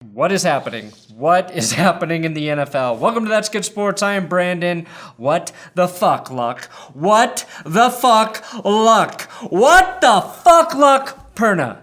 What is happening? What is happening in the NFL? Welcome to That's Good Sports. I am Brandon. What the fuck, Luck? What the fuck, Luck? What the fuck, Luck? Perna.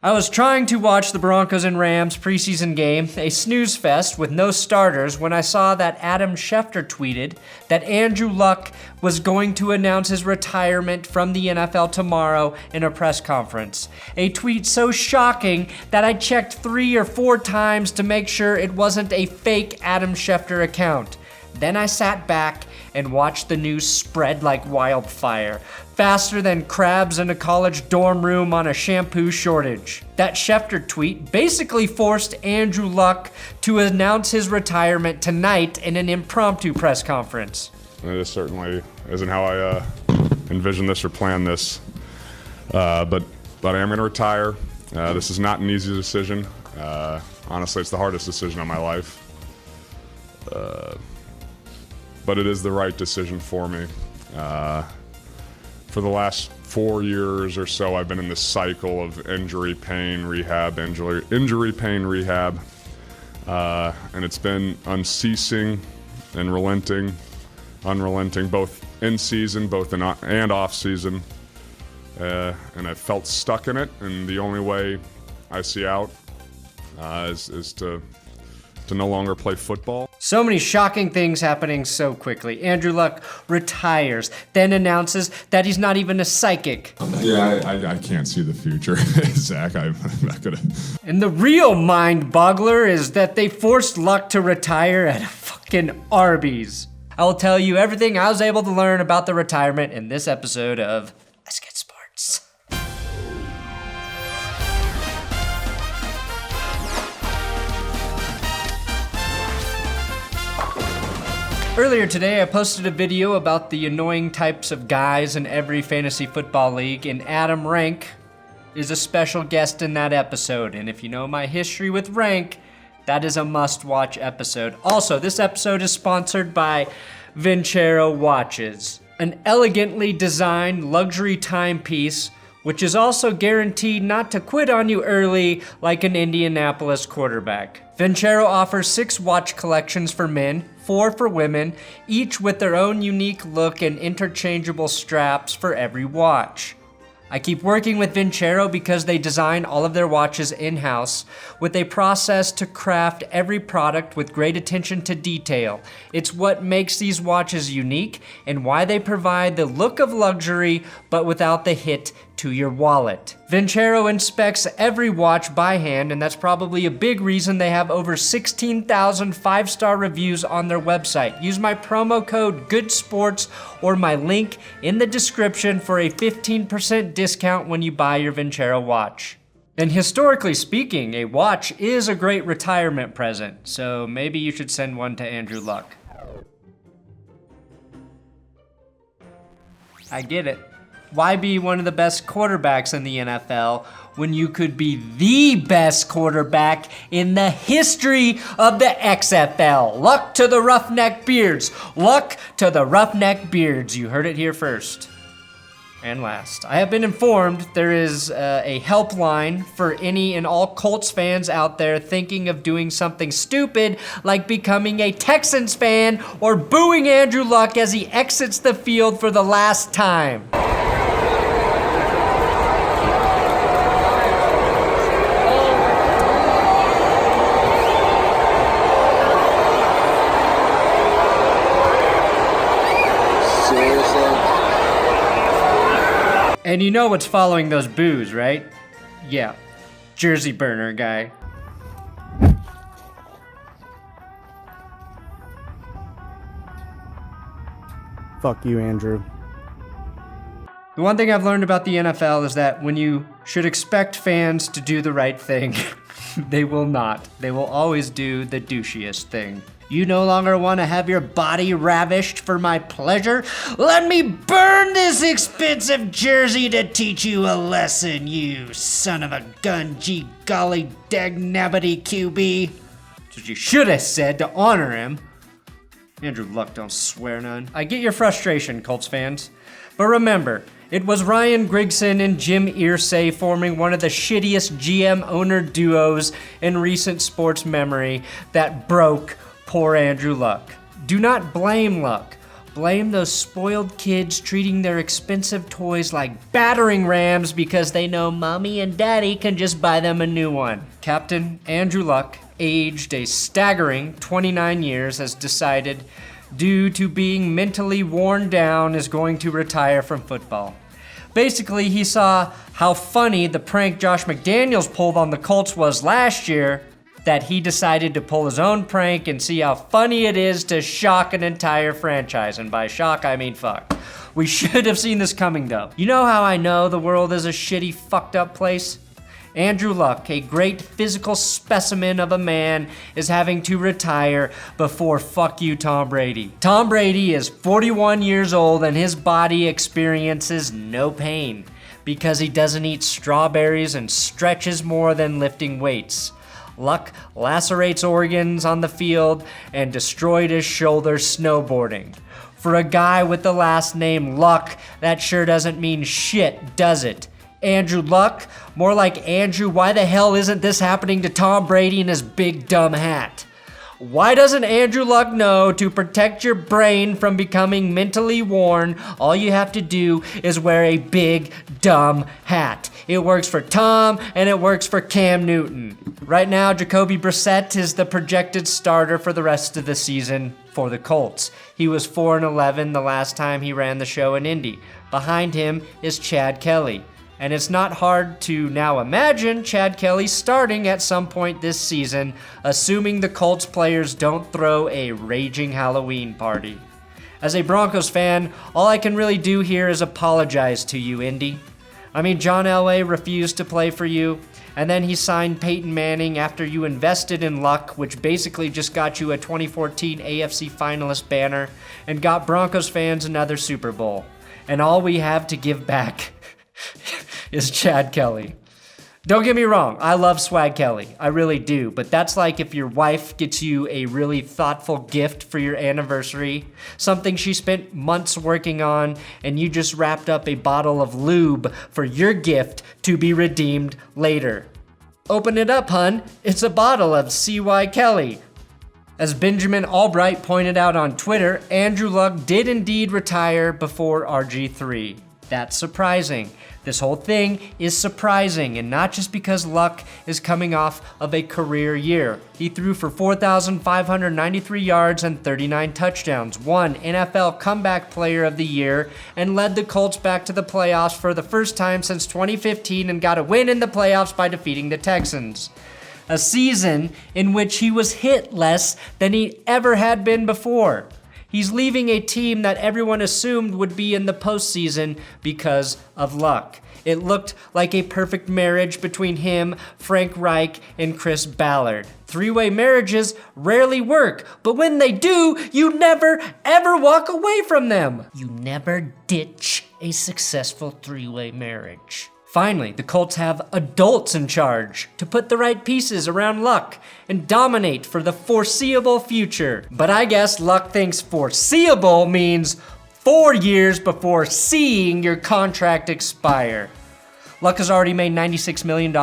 I was trying to watch the Broncos and Rams preseason game, a snooze fest with no starters, when I saw that Adam Schefter tweeted that Andrew Luck was going to announce his retirement from the NFL tomorrow in a press conference. A tweet so shocking that I checked 3 or 4 times to make sure it wasn't a fake Adam Schefter account. Then I sat back and watched the news spread like wildfire, faster than crabs in a college dorm room on a shampoo shortage. That Schefter tweet basically forced Andrew Luck to announce his retirement tonight in an impromptu press conference. This certainly isn't how I envisioned this or planned this, but I am going to retire. This is not an easy decision. Honestly, it's the hardest decision of my life. But it is the right decision for me. For the last 4 years or so, I've been in this cycle of injury, pain, rehab, injury, pain, rehab. And it's been unceasing and unrelenting, both in season, and off season. And I felt stuck in it, and the only way I see out is to no longer play football. So many shocking things happening so quickly. Andrew Luck retires, then announces that he's not even a psychic. Yeah, I can't see the future, Zach. I'm not gonna. And the real mind boggler is that they forced Luck to retire at a fucking Arby's. I will tell you everything I was able to learn about the retirement in this episode of Let's Get Sports. Earlier today, I posted a video about the annoying types of guys in every fantasy football league, and Adam Rank is a special guest in that episode. And if you know my history with Rank, that is a must-watch episode. Also, this episode is sponsored by Vincero Watches, an elegantly designed luxury timepiece, which is also guaranteed not to quit on you early like an Indianapolis quarterback. Vincero offers 6 watch collections for men, 4 for women, each with their own unique look and interchangeable straps for every watch. I keep working with Vincero because they design all of their watches in-house with a process to craft every product with great attention to detail. It's what makes these watches unique and why they provide the look of luxury but without the hit to your wallet. Vincero inspects every watch by hand, and that's probably a big reason they have over 16,000 5-star reviews on their website. Use my promo code GOODSPORTS or my link in the description for a 15% discount when you buy your Vincero watch. And historically speaking, a watch is a great retirement present, so maybe you should send one to Andrew Luck. I get it. Why be one of the best quarterbacks in the NFL when you could be the best quarterback in the history of the XFL? Luck to the Roughneck Beards. Luck to the Roughneck Beards. You heard it here first. And last, I have been informed there is a helpline for any and all Colts fans out there thinking of doing something stupid like becoming a Texans fan or booing Andrew Luck as he exits the field for the last time. And you know what's following those boos, right? Yeah, Jersey burner guy. Fuck you, Andrew. The one thing I've learned about the NFL is that when you should expect fans to do the right thing, they will not. They will always do the douchiest thing. You no longer want to have your body ravished for my pleasure? Let me burn this expensive jersey to teach you a lesson, you son of a gun, gee golly dagnabbity QB. That's what you should have said to honor him. Andrew Luck don't swear none. I get your frustration, Colts fans. But remember, It was Ryan Grigson and Jim Irsay forming one of the shittiest GM-owner duos in recent sports memory that broke poor Andrew Luck. Do not blame Luck. Blame those spoiled kids treating their expensive toys like battering rams because they know mommy and daddy can just buy them a new one. Captain Andrew Luck, aged a staggering 29 years, has decided, due to being mentally worn down, is going to retire from football. Basically, he saw how funny the prank Josh McDaniels pulled on the Colts was last year, that he decided to pull his own prank and see how funny it is to shock an entire franchise. And by shock, I mean fuck. We should have seen this coming, though. You know how I know the world is a shitty, fucked up place? Andrew Luck, a great physical specimen of a man, is having to retire before fuck you Tom Brady. Tom Brady is 41 years old and his body experiences no pain because he doesn't eat strawberries and stretches more than lifting weights. Luck lacerates organs on the field and destroyed his shoulder snowboarding. For a guy with the last name Luck, that sure doesn't mean shit, does it? Andrew Luck? More like Andrew, why the hell isn't this happening to Tom Brady in his big dumb hat? Why doesn't Andrew Luck know to protect your brain from becoming mentally worn, all you have to do is wear a big dumb hat. It works for Tom and it works for Cam Newton. Right now, Jacoby Brissett is the projected starter for the rest of the season for the Colts. He was 4-11 the last time he ran the show in Indy. Behind him is Chad Kelly. And it's not hard to now imagine Chad Kelly starting at some point this season, assuming the Colts players don't throw a raging Halloween party. As a Broncos fan, all I can really do here is apologize to you, Indy. I mean, John Elway refused to play for you, and then he signed Peyton Manning after you invested in Luck, which basically just got you a 2014 AFC finalist banner and got Broncos fans another Super Bowl. And all we have to give back is Chad Kelly. Don't get me wrong, I love Swag Kelly, I really do, but that's like if your wife gets you a really thoughtful gift for your anniversary, something she spent months working on, and you just wrapped up a bottle of lube for your gift to be redeemed later. Open it up, hun, it's a bottle of C.Y. Kelly. As Benjamin Albright pointed out on Twitter, Andrew Luck did indeed retire before RG3. That's surprising. This whole thing is surprising, and not just because Luck is coming off of a career year. He threw for 4,593 yards and 39 touchdowns, won NFL Comeback Player of the Year, and led the Colts back to the playoffs for the first time since 2015 and got a win in the playoffs by defeating the Texans. A season in which he was hit less than he ever had been before. He's leaving a team that everyone assumed would be in the postseason because of Luck. It looked like a perfect marriage between him, Frank Reich, and Chris Ballard. Three-way marriages rarely work, but when they do, you never, ever walk away from them. You never ditch a successful three-way marriage. Finally, the Colts have adults in charge to put the right pieces around Luck and dominate for the foreseeable future. But I guess Luck thinks foreseeable means 4 years before seeing your contract expire. Luck has already made $96 million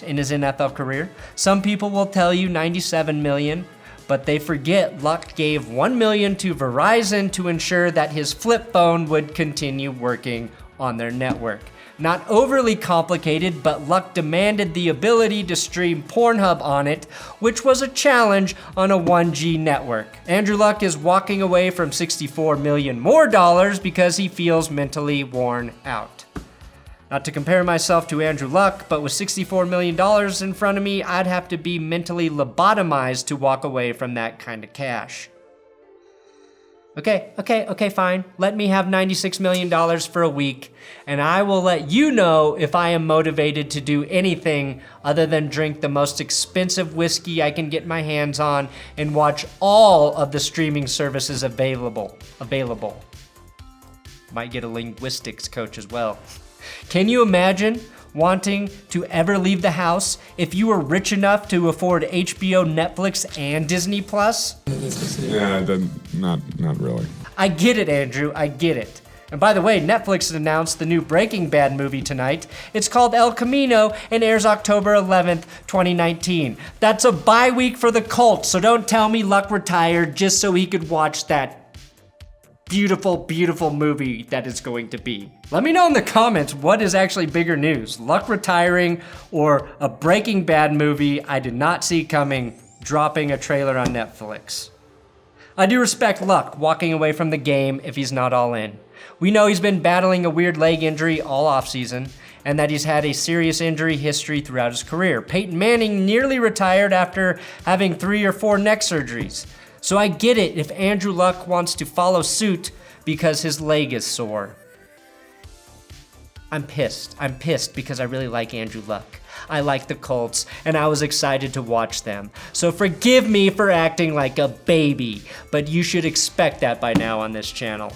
in his NFL career. Some people will tell you $97 million, but they forget Luck gave $1 million to Verizon to ensure that his flip phone would continue working on their network. Not overly complicated, but Luck demanded the ability to stream Pornhub on it, which was a challenge on a 1G network. Andrew Luck is walking away from $64 million more because he feels mentally worn out. Not to compare myself to Andrew Luck, but with $64 million in front of me, I'd have to be mentally lobotomized to walk away from that kind of cash. Okay, fine. Let me have $96 million for a week, and I will let you know if I am motivated to do anything other than drink the most expensive whiskey I can get my hands on and watch all of the streaming services available. Might get a linguistics coach as well. Can you imagine wanting to ever leave the house if you were rich enough to afford HBO, Netflix, and Disney Plus? Yeah, not really. I get it, Andrew, I get it. And by the way, Netflix has announced the new Breaking Bad movie tonight. It's called El Camino and airs October 11th, 2019. That's a bye week for the Colts, so don't tell me Luck retired just so he could watch that beautiful, beautiful movie that is going to be. Let me know in the comments what is actually bigger news, Luck retiring or a Breaking Bad movie I did not see coming, dropping a trailer on Netflix. I do respect Luck walking away from the game if he's not all in. We know he's been battling a weird leg injury all offseason, and that he's had a serious injury history throughout his career. Peyton Manning nearly retired after having 3 or 4 neck surgeries. So I get it if Andrew Luck wants to follow suit because his leg is sore. I'm pissed. I'm pissed because I really like Andrew Luck. I like the Colts, and I was excited to watch them. So forgive me for acting like a baby, but you should expect that by now on this channel.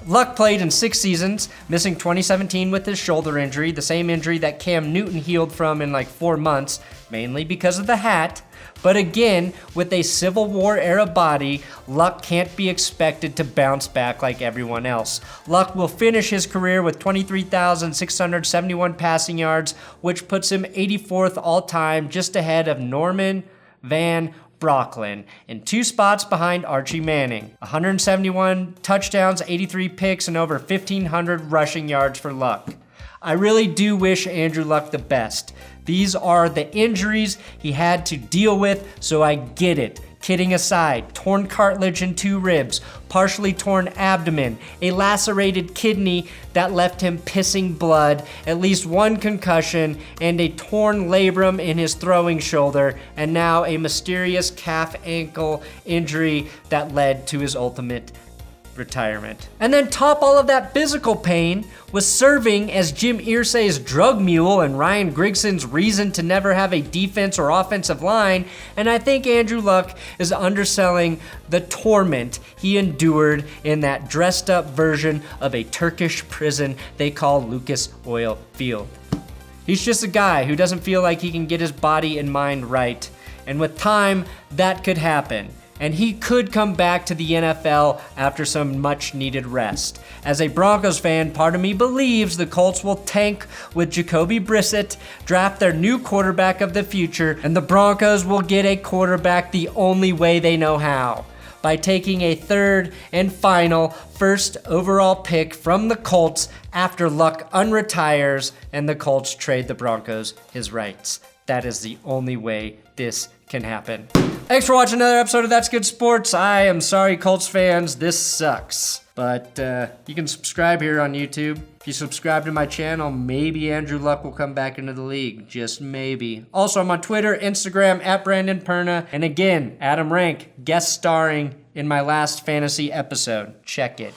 Luck played in 6 seasons, missing 2017 with his shoulder injury, the same injury that Cam Newton healed from in like 4 months, mainly because of the hat. But again, with a Civil War era body, Luck can't be expected to bounce back like everyone else. Luck will finish his career with 23,671 passing yards, which puts him 84th all-time, just ahead of Norman Van Brocklin, and 2 spots behind Archie Manning. 171 touchdowns, 83 picks, and over 1,500 rushing yards for Luck. I really do wish Andrew Luck the best. These are the injuries he had to deal with, so I get it. Kidding aside, torn cartilage in 2 ribs, partially torn abdomen, a lacerated kidney that left him pissing blood, at least 1 concussion, and a torn labrum in his throwing shoulder, and now a mysterious calf ankle injury that led to his ultimate retirement. And then top all of that physical pain was serving as Jim Irsay's drug mule and Ryan Grigson's reason to never have a defense or offensive line, and I think Andrew Luck is underselling the torment he endured in that dressed up version of a Turkish prison they call Lucas Oil Field. He's just a guy who doesn't feel like he can get his body and mind right, and with time, that could happen. And he could come back to the NFL after some much needed rest. As a Broncos fan, part of me believes the Colts will tank with Jacoby Brissett, draft their new quarterback of the future, and the Broncos will get a quarterback the only way they know how, by taking a 3rd and final 1st overall pick from the Colts after Luck unretires and the Colts trade the Broncos his rights. That is the only way this can happen. Thanks for watching another episode of That's Good Sports. I am sorry, Colts fans, this sucks. But you can subscribe here on YouTube. If you subscribe to my channel, maybe Andrew Luck will come back into the league. Just maybe. Also, I'm on Twitter, Instagram, @BrandonPerna. And again, Adam Rank, guest starring in my last fantasy episode. Check it.